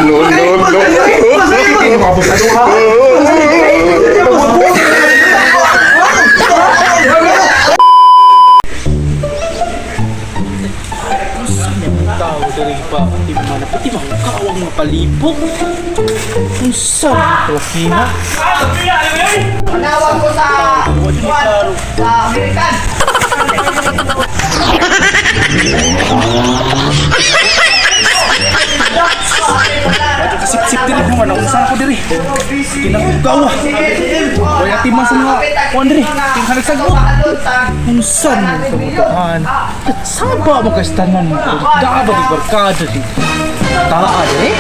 Tao dari pa pati mana pati bang kawang mapalibog. Unsa Filipina? Manawag ko sa American. Kasip-sip diri mo ano unsa ko diri. Kinaugaw. Wala timang sa mga kuan diri. Tinghan sagot. Unsa ni kebutuhan? Saan ba magkastanan mo? Daa ba di barkada di? Taa diri?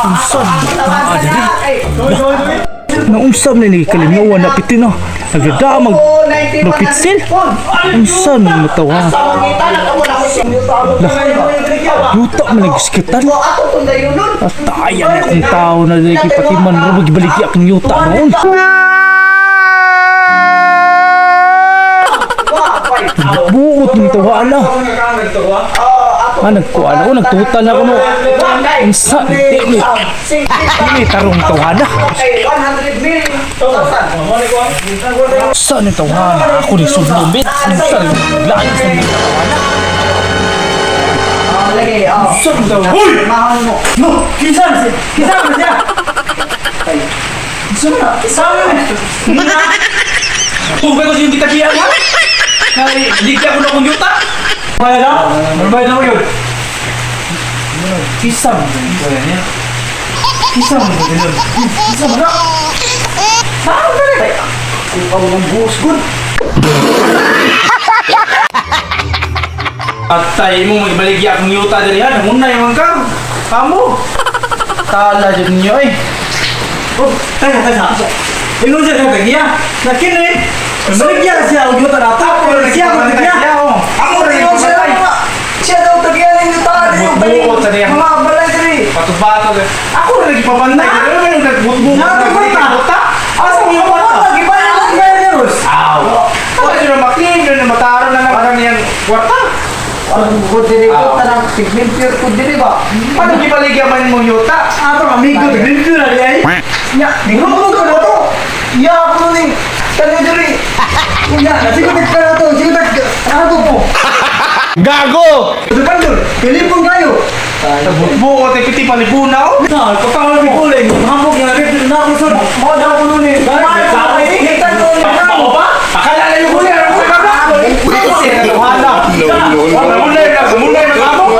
Unsa ni taa diri? Naungsam na ni kalingawan na piti na. Nagdadamag napitsil. Unsa ni matawa? Yuta man nagsikitan. At tayan akong tao na naging patiman na magbaligi akong yuta noon. Buot ng tawala. Nagkuala ko, nagtutan ako no. Unsa, hindi tarong tawala. Unsa ni tawala? Ako ni sublumit. Unsa ni lain sa mga tawala? Unsa ni tawala? Hoy! No! Kisan siya! Unsa na? Tungkol ko siyang ditakiyan ha? Ligya ko na kong yuta? Bayad na? Magbayad na mo yun? Kisam mo yun? Kisam mo yun? Kisam mo na? Saan ka rin? Kukaw ng buhos good. At tayo mo ibaligya akong yuta dali ha? Namunay naman ka. Kamu. Tala dyan niyo eh. Oh, tayo. Ingon siya sa kagya. Nakin eh. Baligya siya ang yuta na tapos. Siya ang kagya. Ako rin yung siya daw tagyan yung yuta. Buot sa niya. Mga balay dali. Pato-bato. Ako rin nagpapantay. Ano ba yung nagbutbungot? Nakapagpata? Asa mo yung pata? Nagibaya ng virus. Aw. Ako siya na makin. Na mataro na naman niyang kwarta. Ang kudiri ko, tanang tignimpir kudiri ba? Paano gibaligyaman mo yuta? Ato, amigo, tignimpir na liay. Ya, nigrupo ko na to. Ya, ako ni. Kanidiri. Ya, nasigutit ka na to. Sigutit ka. Ano po? Gago! Bandol, pilipon kayo. Buot ay piti palipunaw. Nah, pagkawan ni Kuling, hamog yung nagkita na ako sa mga daw ko nun eh. Hitan ko yung Ano ba? Akala na yung huli. Ano ba? Munay na kamo.